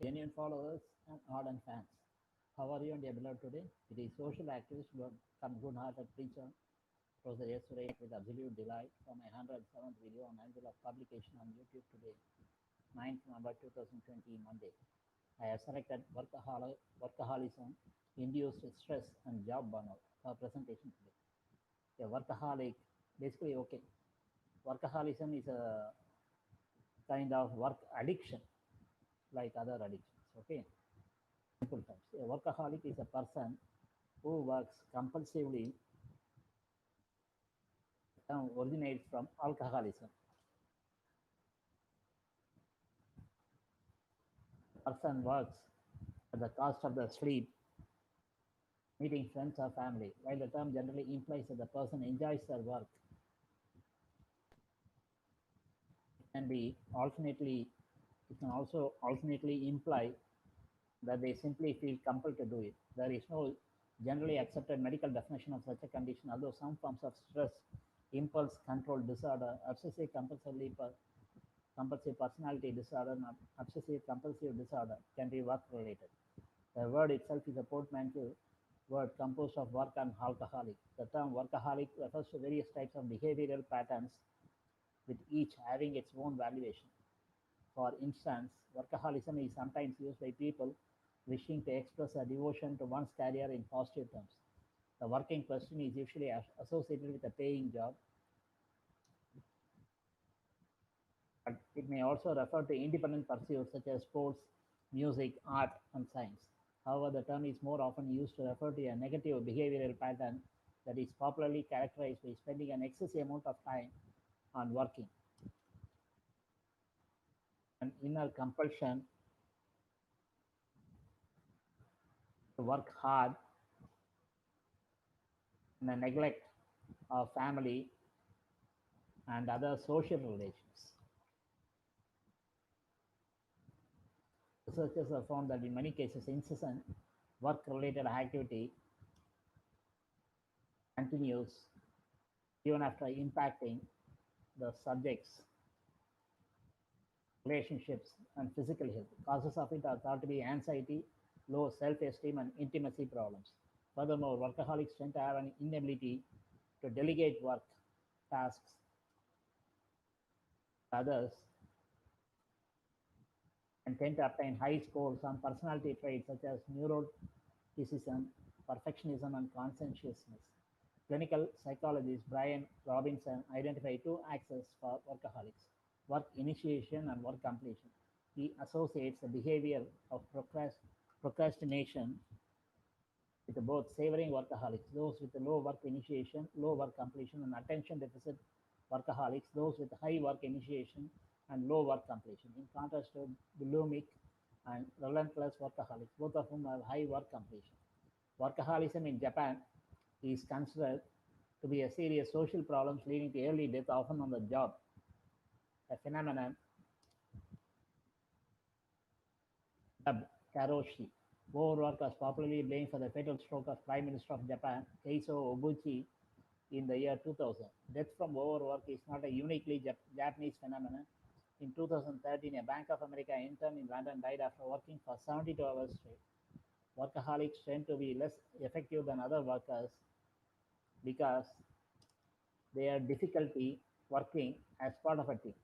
Genuine followers and ardent fans. How are you and your beloved today? It is social activist, good-hearted preacher, Professor Yesterday with absolute delight for my 107th video on angle of publication on YouTube today, 9th November 2020, Monday. I have selected workaholism, induced stress, and job burnout for presentation today. A workaholic, basically, okay. Workaholism is a kind of work addiction like other addictions, okay? Simple terms. A workaholic is a person who works compulsively. The term originates from alcoholism. The person works at the cost of the sleep, meeting friends or family. While the term generally implies that the person enjoys their work, it can be alternately, it can also alternately imply that they simply feel compelled to do it. There is no generally accepted medical definition of such a condition, although some forms of stress, impulse control disorder, compulsive personality disorder, and obsessive compulsive disorder can be work related. The word itself is a portmanteau word composed of work and alcoholic. The term workaholic refers to various types of behavioral patterns, with each having its own valuation. For instance, workaholism is sometimes used by people wishing to express a devotion to one's career in positive terms. The work in question is usually associated with a paying job, but it may also refer to independent pursuits such as sports, music, art, and science. However, the term is more often used to refer to a negative behavioral pattern that is popularly characterized by spending an excessive amount of time on working, an inner compulsion to work hard, and a neglect of family and other social relations. Researchers have found that in many cases, incessant work-related activity continues even after impacting the subject's relationships and physical health. Causes of it are thought to be anxiety, low self-esteem, and intimacy problems. Furthermore, workaholics tend to have an inability to delegate work tasks to others and tend to obtain high scores on personality traits such as neuroticism, perfectionism, and conscientiousness. Clinical psychologist Brian Robinson identified two axes for workaholics: work initiation and work completion. He associates the behavior of procrastination with both savoring workaholics, those with low work initiation, low work completion, and attention deficit workaholics, those with high work initiation and low work completion. In contrast to bulimic and relentless workaholics, both of whom have high work completion. Workaholism in Japan is considered to be a serious social problem leading to early death, often on the job, a phenomenon dubbed karoshi. Overwork was popularly blamed for the fatal stroke of Prime Minister of Japan, Keiso Obuchi, in the year 2000. Death from overwork is not a uniquely Japanese phenomenon. In 2013, a Bank of America intern in London died after working for 72 hours straight. Workaholics tend to be less effective than other workers because they have difficulty working as part of a team.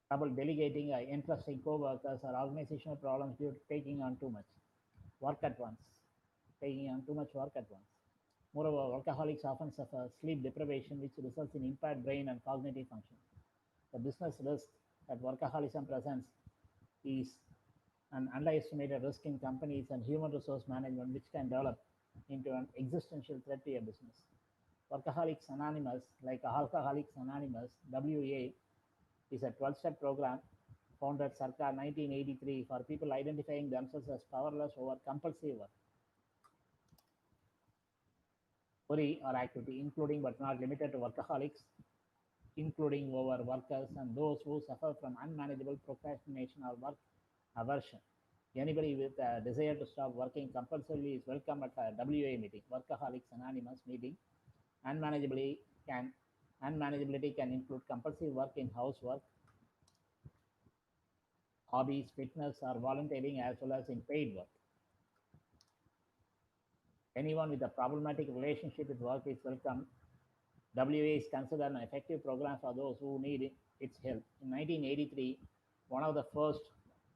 Trouble delegating interesting co-workers or organizational problems due to taking on too much work at once, taking on too much work at once. Moreover, workaholics often suffer sleep deprivation, which results in impaired brain and cognitive function. The business risk that workaholism presents is an underestimated risk in companies and human resource management, which can develop into an existential threat to a business. Workaholics Anonymous, like Alcoholics Anonymous, WA, is a 12-step program founded circa 1983 for people identifying themselves as powerless over compulsive work, worry, or activity, including but not limited to workaholics, including overworkers and those who suffer from unmanageable procrastination or work aversion. Anybody with a desire to stop working compulsively is welcome at a WA meeting, Workaholics Anonymous meeting. Unmanageability can Unmanageability can include compulsive work in housework, hobbies, fitness, or volunteering, as well as in paid work. Anyone with a problematic relationship with work is welcome. WA is considered an effective program for those who need its help. In 1983, one of the first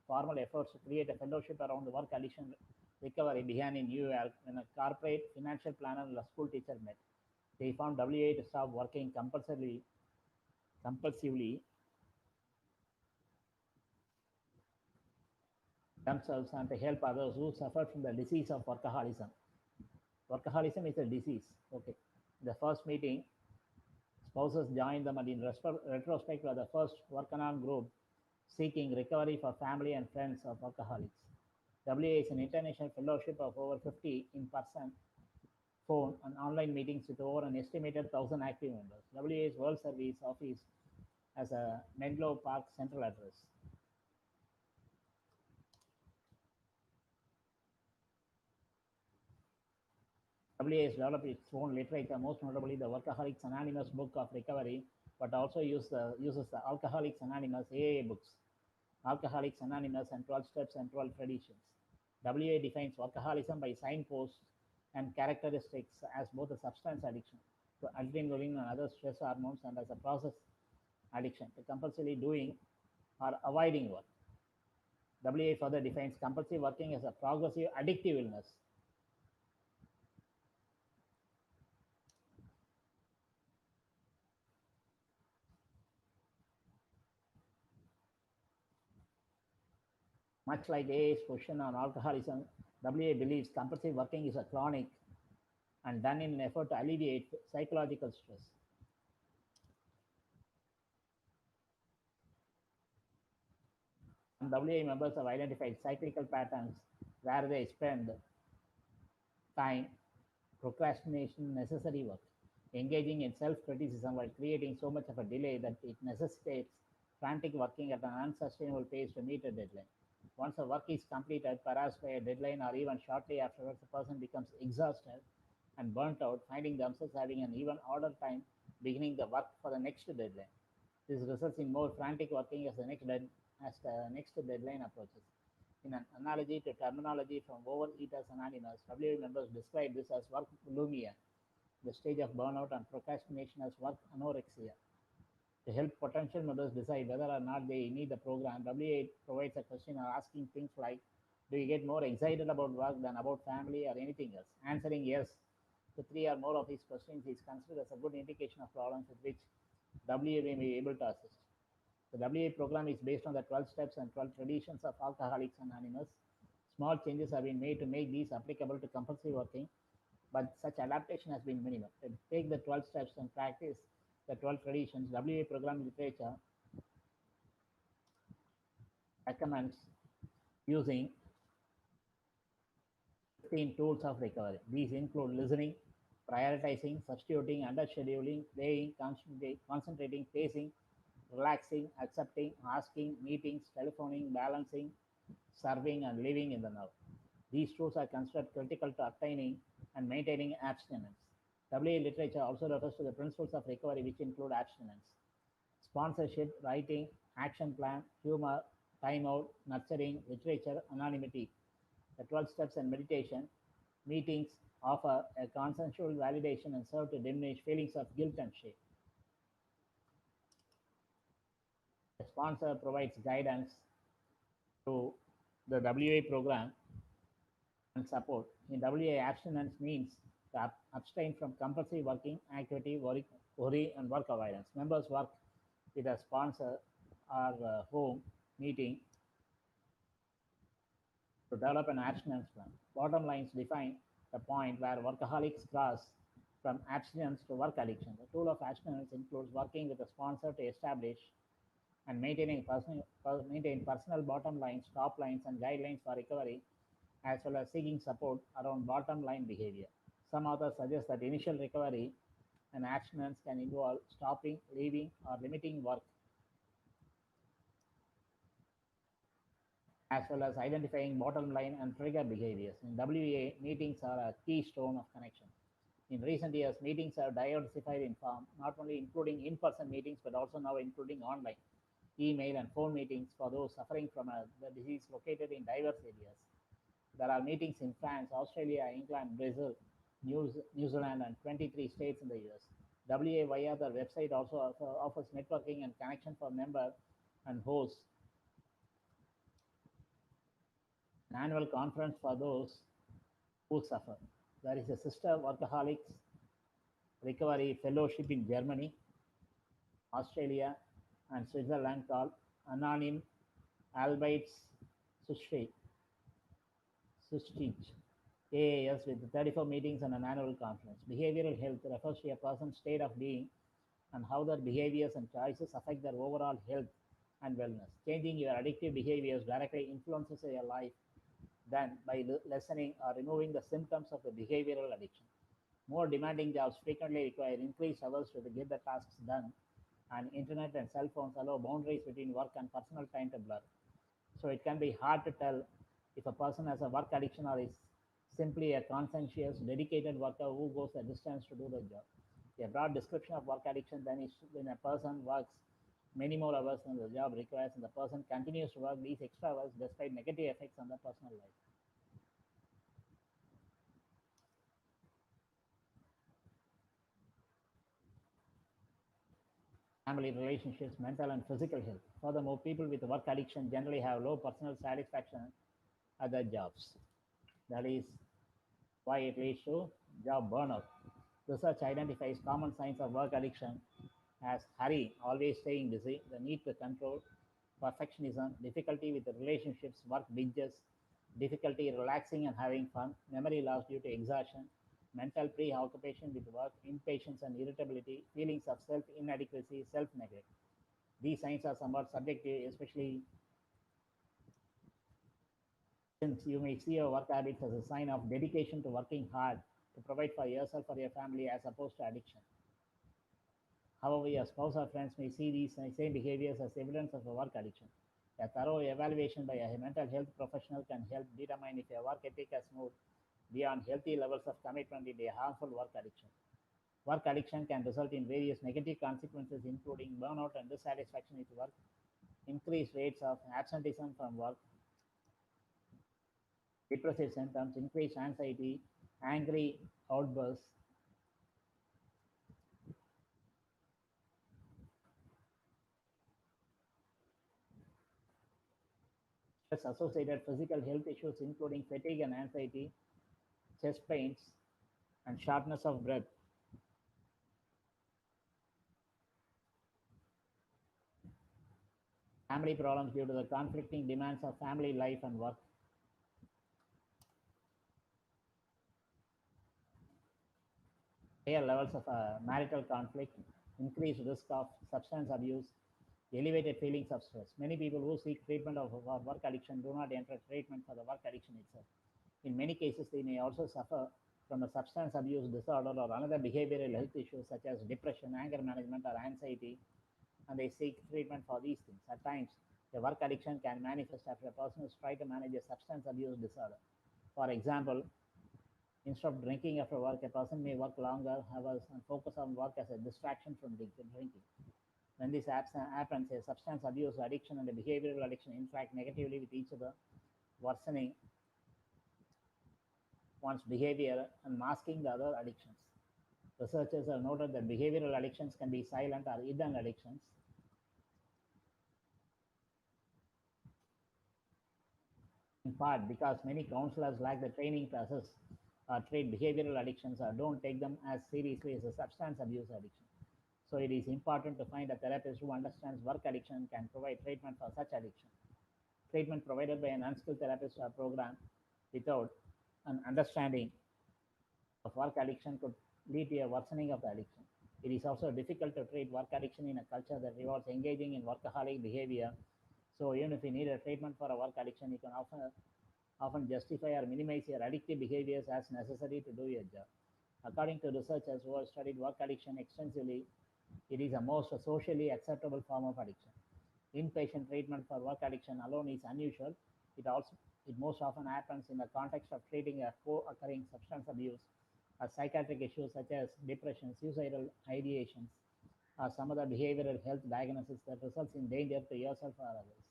formal efforts to create a fellowship around work addiction recovery began in New York when a corporate financial planner and a school teacher met. They found WA to stop working compulsively themselves and to help others who suffer from the disease of workaholism. Workaholism is a disease. Okay. The first meeting, spouses joined them, and in retrospect, were the first workanon group seeking recovery for family and friends of workaholics. WA is an international fellowship of over 50 in person, phone, and online meetings with over an estimated 1,000 active members. WA's World Service Office has a Menlo Park central address. WA has developed its own literature, most notably the Workaholics Anonymous Book of Recovery, but also uses the Alcoholics Anonymous AA books, Alcoholics Anonymous and 12 Steps and 12 Traditions. WA defines workaholism by signposts and characteristics as both a substance addiction to adrenaline and other stress hormones and as a process addiction to compulsively doing or avoiding work. WA further defines compulsive working as a progressive addictive illness. Much like AA's position on alcoholism, WA believes compulsive working is a chronic and done in an effort to alleviate psychological stress. And WA members have identified cyclical patterns where they spend time procrastination necessary work, engaging in self-criticism while creating so much of a delay that it necessitates frantic working at an unsustainable pace to meet a deadline. Once the work is completed, perhaps by a deadline or even shortly afterwards, the person becomes exhausted and burnt out, finding themselves having an even harder time beginning the work for the next deadline. This results in more frantic working as the next deadline approaches. In an analogy to terminology from Overeaters Anonymous, WA members describe this as work bulimia, the stage of burnout, and procrastination as work anorexia. To help potential members decide whether or not they need the program, WA provides a questionnaire asking things like, do you get more excited about work than about family or anything else? Answering yes to three or more of these questions is considered as a good indication of problems with which WA may be able to assist. The WA program is based on the 12 steps and 12 traditions of Alcoholics Anonymous. Small changes have been made to make these applicable to compulsive working, but such adaptation has been minimal. To take the 12 steps and practice the 12 traditions, WA program literature recommends using 15 tools of recovery. These include listening, prioritizing, substituting, underscheduling, playing, concentrating, pacing, relaxing, accepting, asking, meetings, telephoning, balancing, serving, and living in the now. These tools are considered critical to obtaining and maintaining abstinence. WA literature also refers to the principles of recovery, which include abstinence, sponsorship, writing, action plan, humor, timeout, nurturing, literature, anonymity. The 12 steps and meditation meetings offer a consensual validation and serve to diminish feelings of guilt and shame. The sponsor provides guidance to the WA program and support. In WA, abstinence means to abstain from compulsive working, activity, worry, and work avoidance. Members work with a sponsor or home meeting to develop an abstinence plan. Bottom lines define the point where workaholics cross from abstinence to work addiction. The tool of abstinence includes working with a sponsor to establish and maintain personal bottom lines, top lines, and guidelines for recovery, as well as seeking support around bottom line behavior. Some authors suggest that initial recovery and abstinence can involve stopping, leaving, or limiting work, as well as identifying bottom line and trigger behaviors. In WA, meetings are a keystone of connection. In recent years, meetings have diversified in form, not only including in-person meetings, but also now including online. email, and phone meetings for those suffering from the disease located in diverse areas. There are meetings in France, Australia, England, Brazil, New Zealand, and 23 states in the US. WAYR, the website, also offers networking and connection for members and hosts an annual conference for those who suffer. There is a Sister Workaholics Recovery Fellowship in Germany, Australia, and Switzerland called Anonym Albites Sushtich, Sushtich AAS with 34 meetings and an annual conference. Behavioral health refers to a person's state of being and how their behaviors and choices affect their overall health and wellness. Changing your addictive behaviors directly influences your life than by lessening or removing the symptoms of the behavioral addiction. More demanding jobs frequently require increased hours to get the tasks done, and internet and cell phones allow boundaries between work and personal time to blur. So it can be hard to tell if a person has a work addiction or is simply a conscientious, dedicated worker who goes the distance to do the job. A broad description of work addiction then is when a person works many more hours than the job requires and the person continues to work these extra hours despite negative effects on the personal life. Family relationships, mental and physical health. Furthermore, people with work addiction generally have low personal satisfaction at their jobs. That is why it leads to job burnout. Research identifies common signs of work addiction as hurry, always staying busy, the need to control, perfectionism, difficulty with the relationships, work binges, difficulty relaxing and having fun, memory loss due to exhaustion, mental preoccupation with work, impatience and irritability, feelings of self inadequacy, self neglect. These signs are somewhat subjective, especially since you may see your work habits as a sign of dedication to working hard to provide for yourself or your family as opposed to addiction. However, your spouse or friends may see these same behaviors as evidence of a work addiction. A thorough evaluation by a mental health professional can help determine if your work ethic has moved beyond healthy levels of commitment into a harmful work addiction. Work addiction can result in various negative consequences, including burnout and dissatisfaction with work, increased rates of absenteeism from work, depressive symptoms, increased anxiety, angry outbursts, stress associated physical health issues, including fatigue and anxiety, chest pains, and shortness of breath. Family problems due to the conflicting demands of family life and work. Higher levels of marital conflict, increased risk of substance abuse, elevated feelings of stress. Many people who seek treatment of work addiction do not enter treatment for the work addiction itself. In many cases, they may also suffer from a substance abuse disorder or another behavioral health issue such as depression, anger management, or anxiety, and they seek treatment for these things. At times, the work addiction can manifest after a person has tried to manage a substance abuse disorder. For example, instead of drinking after work, a person may work longer hours and focus on work as a distraction from drinking. When this happens, a substance abuse addiction and a behavioral addiction interact negatively with each other, worsening one's behavior and masking the other addictions. Researchers have noted that behavioral addictions can be silent or hidden addictions, in part because many counselors lack the training to assess or treat behavioral addictions or don't take them as seriously as a substance abuse addiction. So it is important to find a therapist who understands work addiction and can provide treatment for such addiction. Treatment provided by an unskilled therapist or program without an understanding of work addiction could lead to a worsening of the addiction. It is also difficult to treat work addiction in a culture that rewards engaging in workaholic behavior. So even if you need a treatment for a work addiction, you can often justify or minimize your addictive behaviors as necessary to do your job. According to researchers who have studied work addiction extensively, it is a most socially acceptable form of addiction. Inpatient treatment for work addiction alone is unusual. It most often happens in the context of treating a co-occurring substance abuse or psychiatric issues such as depression, suicidal ideations, or some other behavioral health diagnosis that results in danger to yourself or others.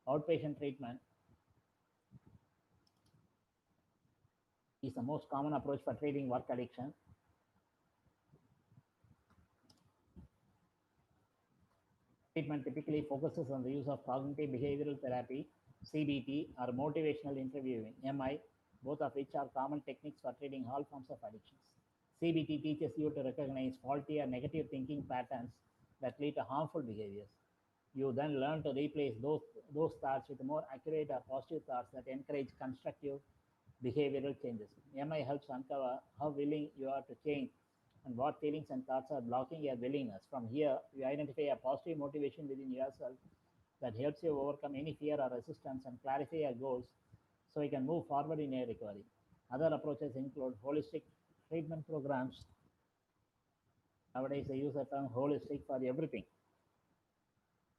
Outpatient treatment is the most common approach for treating work addiction. Treatment typically focuses on the use of cognitive behavioral therapy, CBT, or motivational interviewing, MI, both of which are common techniques for treating all forms of addictions. CBT teaches you to recognize faulty or negative thinking patterns that lead to harmful behaviors. You then learn to replace those thoughts with more accurate or positive thoughts that encourage constructive behavioral changes. MI helps uncover how willing you are to change and what feelings and thoughts are blocking your willingness. From here, you identify a positive motivation within yourself that helps you overcome any fear or resistance and clarify your goals so you can move forward in your recovery. Other approaches include holistic treatment programs. Nowadays, they use the term holistic for everything.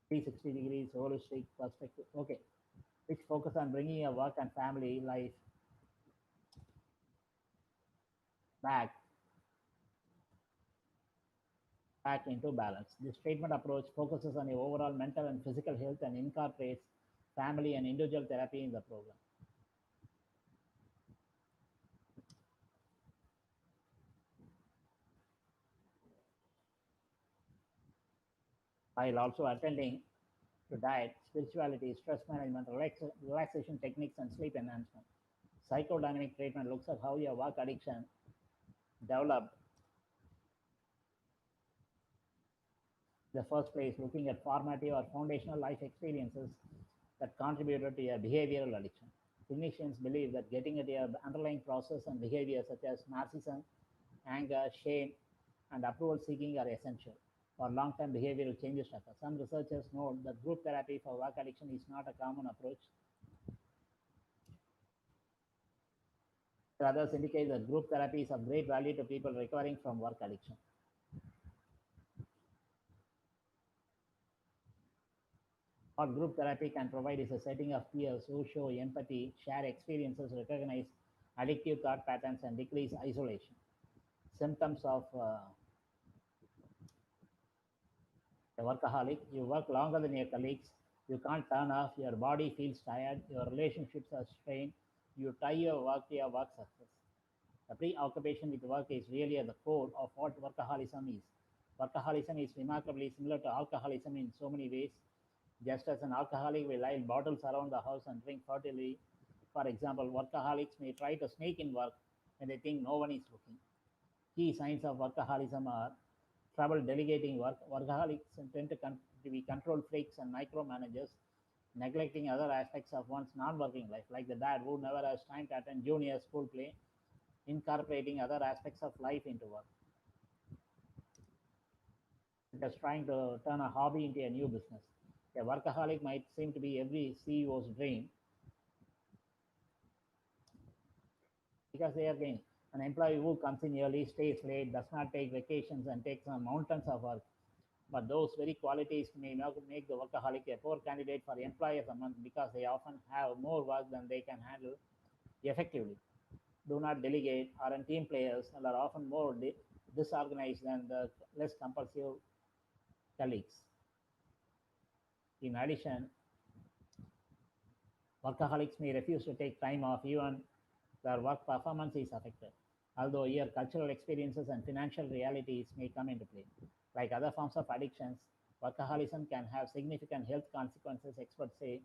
360 degrees holistic perspective. Okay, which focus on bringing your work and family life back back into balance. This treatment approach focuses on your overall mental and physical health and incorporates family and individual therapy in the program. While also attending to diet, spirituality, stress management, relaxation techniques, and sleep enhancement. Psychodynamic treatment looks at how your work addiction developed in the first place, looking at formative or foundational life experiences that contributed to your behavioral addiction. Clinicians believe that getting at your underlying process and behaviors such as narcissism, anger, shame, and approval seeking are essential for long term behavioral changes to occur. Some researchers note that group therapy for work addiction is not a common approach. Others indicate that group therapy is of great value to people recovering from work addiction. What group therapy can provide is a setting of peers who show empathy, share experiences, recognize addictive thought patterns, and decrease isolation. Symptoms of a workaholic: you work longer than your colleagues, you can't turn off, your body feels tired, your relationships are strained, you tie your work to your work success. The preoccupation with work is really at the core of what workaholism is. Workaholism is remarkably similar to alcoholism in so many ways. Just as an alcoholic will line bottles around the house and drink heartily, for example, workaholics may try to sneak in work when they think no one is looking. Key signs of workaholism are trouble delegating work. Workaholics tend to be control freaks and micromanagers, neglecting other aspects of one's non-working life, like the dad who never has time to attend junior school play, incorporating other aspects of life into work, just trying to turn a hobby into a new business. A workaholic might seem to be every CEO's dream because they are gaining. An employee who comes in early, stays late, does not take vacations, and takes on mountains of work. But those very qualities may not make the workaholic a poor candidate for employee of the month because they often have more work than they can handle effectively, do not delegate, are team players, and are often more disorganized than the less compulsive colleagues. In addition, workaholics may refuse to take time off even their work performance is affected, although here cultural experiences and financial realities may come into play. Like other forms of addictions, workaholism can have significant health consequences, experts say,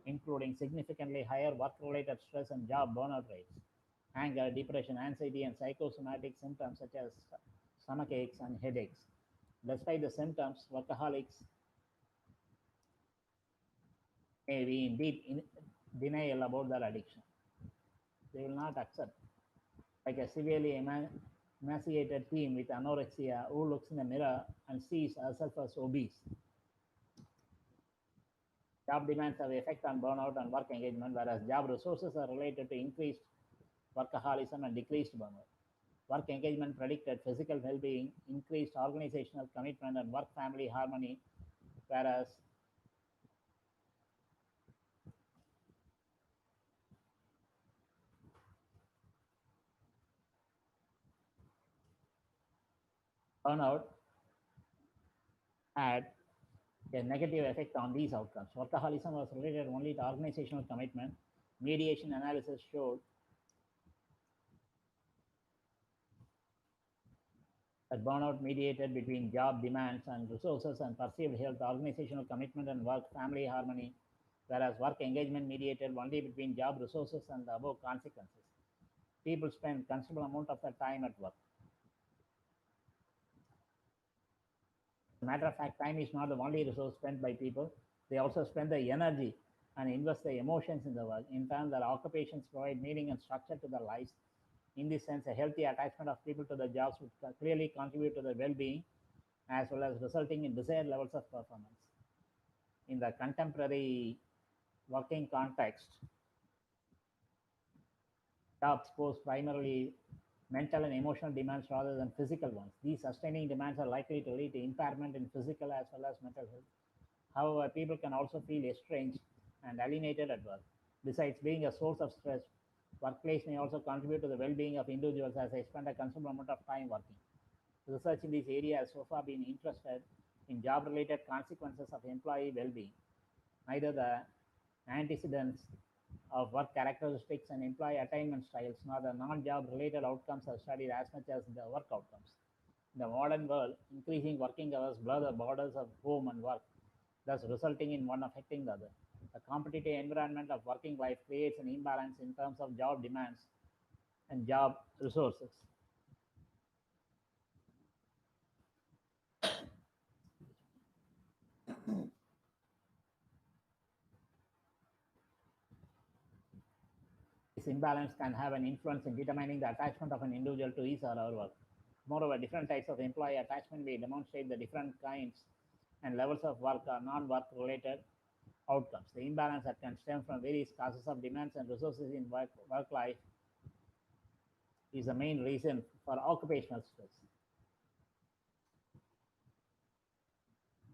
including significantly higher work related stress and job burnout rates, anger, depression, anxiety, and psychosomatic symptoms such as stomach aches and headaches. Despite the symptoms, workaholics may be indeed in denial about their addiction. They will not accept, like a severely emaciated teen with anorexia who looks in the mirror and sees herself as obese. Job demands have effect on burnout and work engagement, whereas job resources are related to increased workaholism and decreased burnout. Work engagement predicted physical well-being, increased organizational commitment, and work-family harmony, whereas burnout had a negative effect on these outcomes. Workaholism was related only to organizational commitment. Mediation analysis showed that burnout mediated between job demands and resources and perceived health, organizational commitment and work, family harmony, whereas work engagement mediated only between job resources and the above consequences. People spend considerable amount of their time at work. As a matter of fact, time is not the only resource spent by people. They also spend the energy and invest their emotions in the work. In turn, their occupations provide meaning and structure to their lives. In this sense, a healthy attachment of people to the jobs would clearly contribute to their well-being as well as resulting in desired levels of performance. In the contemporary working context, jobs pose primarily mental and emotional demands rather than physical ones. These sustaining demands are likely to lead to impairment in physical as well as mental health. However, people can also feel estranged and alienated at work. Besides being a source of stress, workplace may also contribute to the well-being of individuals as they spend a considerable amount of time working. Research in this area has so far been interested in job-related consequences of employee well-being. Neither the antecedents of work characteristics and employee attainment styles nor the non-job related outcomes are studied as much as the work outcomes. In the modern world, increasing working hours blur the borders of home and work, thus resulting in one affecting the other. The competitive environment of working life creates an imbalance in terms of job demands and job resources. This imbalance can have an influence in determining the attachment of an individual to his or her work. Moreover, different types of employee attachment may demonstrate the different kinds and levels of work or non-work related outcomes. The imbalance that can stem from various causes of demands and resources in work life is the main reason for occupational stress.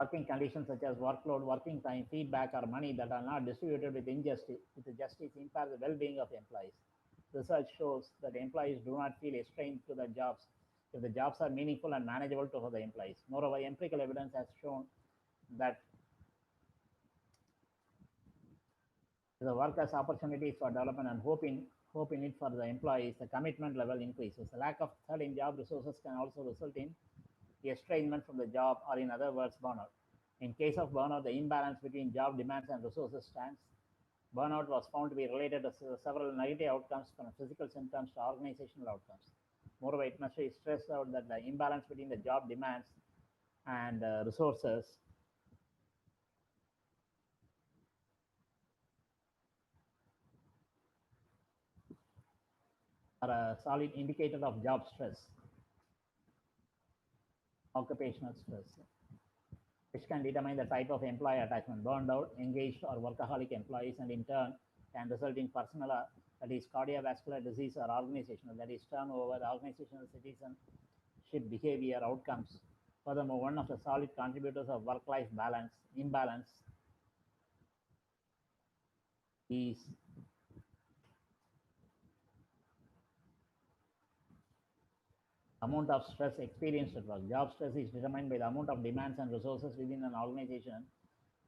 Working conditions such as workload, working time, feedback, or money that are not distributed with justice impair the well-being of employees. Research shows that employees do not feel estranged to their jobs if the jobs are meaningful and manageable for the employees. Moreover, empirical evidence has shown that the workers' opportunities for development and hope in it for the employees, the commitment level increases. The lack of certain job resources can also result in estrangement from the job, or in other words, burnout. In case of burnout, the imbalance between job demands and resources stands. Burnout was found to be related to several negative outcomes from physical symptoms to organizational outcomes. Moreover, it must be stressed out that the imbalance between the job demands and resources are a solid indicator of job stress, occupational stress, which can determine the type of employee attachment. Burned out, engaged, or workaholic employees, and in turn can result in personal, that is cardiovascular disease, or organizational, that is turnover, organizational citizenship behavior outcomes. Furthermore, one of the solid contributors of work-life imbalance is amount of stress experienced at work. Job stress is determined by the amount of demands and resources within an organization,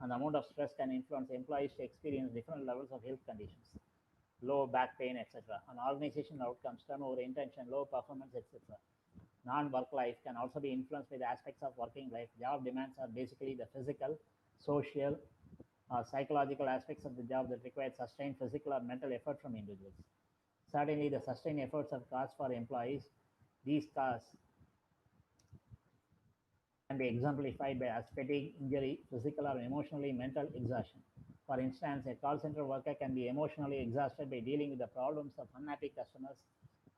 and the amount of stress can influence employees to experience different levels of health conditions, low back pain, etc. On organizational outcomes, turnover, intention, low performance, etc. Non-work life can also be influenced by the aspects of working life. Job demands are basically the physical, social, or psychological aspects of the job that require sustained physical or mental effort from individuals. Certainly, the sustained efforts are caused for employees. These costs can be exemplified by as fatigue, injury, physical or emotionally mental exhaustion. For instance, a call center worker can be emotionally exhausted by dealing with the problems of unhappy customers,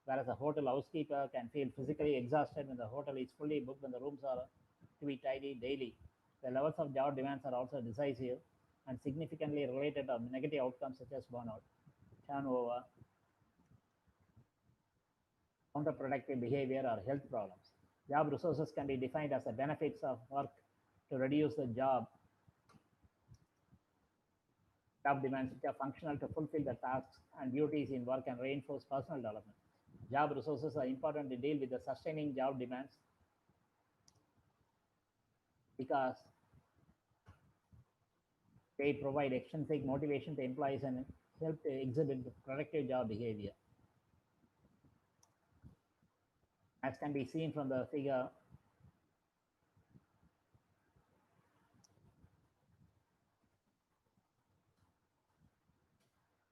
whereas a hotel housekeeper can feel physically exhausted when the hotel is fully booked and the rooms are to be tidied daily. The levels of job demands are also decisive and significantly related to negative outcomes such as burnout, turnover, counterproductive behavior, or health problems. Job resources can be defined as the benefits of work to reduce the job demands which are functional to fulfill the tasks and duties in work and reinforce personal development. Job resources are important to deal with the sustaining job demands because they provide extrinsic motivation to employees and help to exhibit productive job behavior. As can be seen from the figure,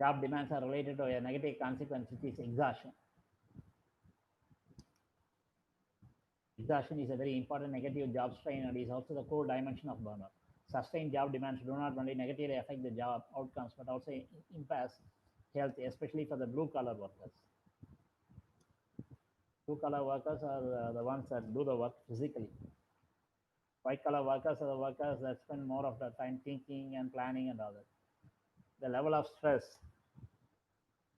job demands are related to a negative consequence, which is exhaustion. Exhaustion is a very important negative job strain and is also the core dimension of burnout. Sustained job demands do not only negatively affect the job outcomes but also impairs health, especially for the blue collar workers. Blue collar workers are the ones that do the work physically. White collar workers are the workers that spend more of their time thinking and planning and all that. The level of stress,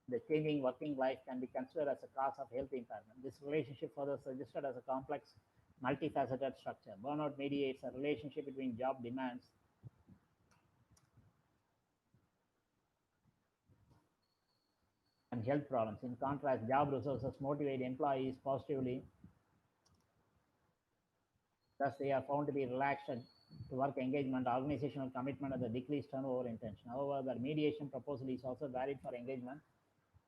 the changing working life can be considered as a cause of health impairment. This relationship further suggested as a complex, multifaceted structure. Burnout mediates a relationship between job demands and health problems. In contrast, job resources motivate employees positively. Thus, they are found to be relaxed to work engagement, organizational commitment, and the decreased turnover intention. However, the mediation proposal is also valid for engagement,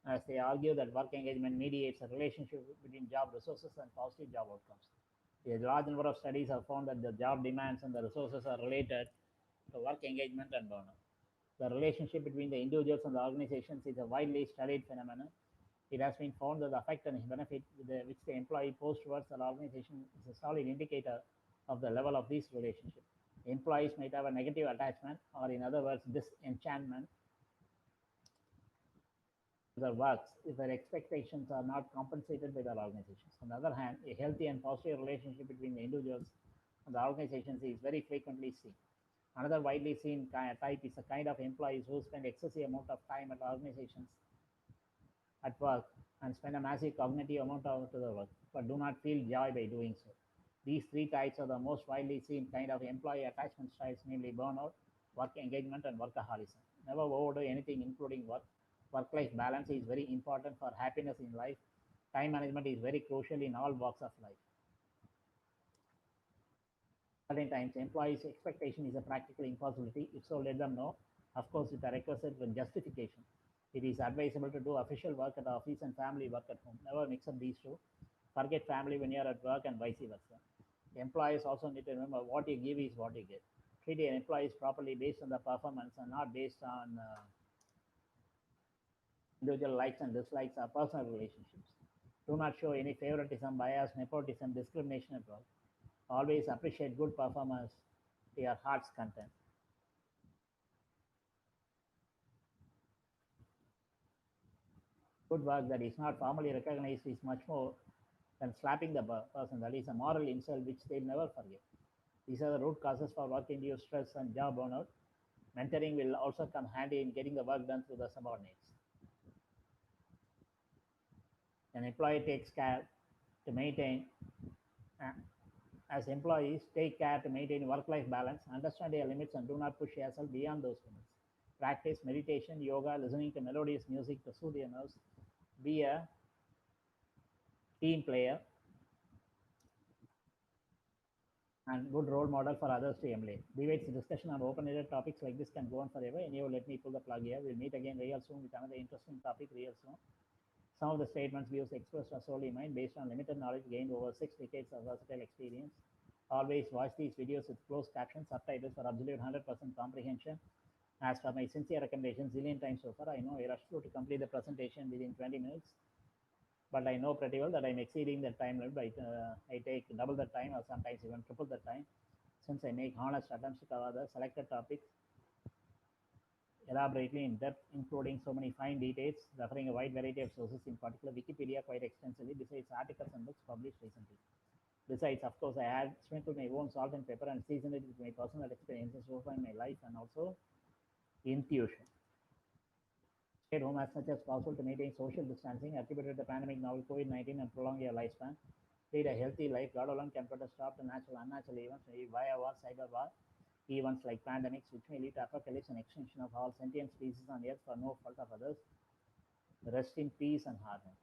as they argue that work engagement mediates a relationship between job resources and positive job outcomes. A large number of studies have found that the job demands and the resources are related to work engagement and burnout. The relationship between the individuals and the organizations is a widely studied phenomenon. It has been found that the effect and benefit which the employee posts towards the organization is a solid indicator of the level of these relationships. Employees might have a negative attachment, or in other words, disenchantment to their works if their expectations are not compensated by their organizations. On the other hand, a healthy and positive relationship between the individuals and the organizations is very frequently seen. Another widely seen type is the kind of employees who spend excessive amount of time at organizations at work and spend a massive cognitive amount of to the work, but do not feel joy by doing so. These three types are the most widely seen kind of employee attachment styles, namely burnout, work engagement, and workaholism. Never overdo anything, including work. Work-life balance is very important for happiness in life. Time management is very crucial in all walks of life. Certain times, employees' expectation is a practical impossibility. If so, let them know. Of course, with a requisite with justification. It is advisable to do official work at the office and family work at home. Never mix up these two. Forget family when you are at work and vice versa. Employees also need to remember what you give is what you get. Treat your employees properly based on the performance and not based on individual likes and dislikes or personal relationships. Do not show any favoritism, bias, nepotism, discrimination at work. Always appreciate good performance to your heart's content. Good work that is not formally recognized is much more than slapping the person. That is a moral insult which they'll never forget. These are the root causes for work-induced stress and job burnout. Mentoring will also come handy in getting the work done through the subordinates. An employee takes care to maintain, as employees, take care to maintain work-life balance, understand your limits, and do not push yourself beyond those limits. Practice meditation, yoga, listening to melodious music to soothe your nerves. Be a team player and good role model for others to emulate. Debates, discussion on open-ended topics like this can go on forever. Anyhow, let me pull the plug here. We'll meet again real soon with another interesting topic real soon. Some of the statements, views expressed are solely mine based on limited knowledge gained over 6 decades of versatile experience. Always watch these videos with closed captions, subtitles for absolute 100% comprehension. As for my sincere recommendation, zillion times so far, I know I rushed through to complete the presentation within 20 minutes. But I know pretty well that I'm exceeding the time limit. I take double the time or sometimes even triple the time, since I make honest attempts to cover the selected topics elaborately in depth, including so many fine details, referring a wide variety of sources, in particular Wikipedia quite extensively, besides articles and books published recently. Besides, of course, I had sprinkled my own salt and pepper and seasoned it with my personal experiences so far in my life and also intuition. Stay at home as much as possible to maintain social distancing, attributed the pandemic novel COVID-19 and prolong your lifespan. Lead a healthy life. God alone can put a stop to natural, unnatural events, via war, cyber war, events like pandemics, which may lead to apocalypse and extinction of all sentient species on earth for no fault of others. Rest in peace and harmony.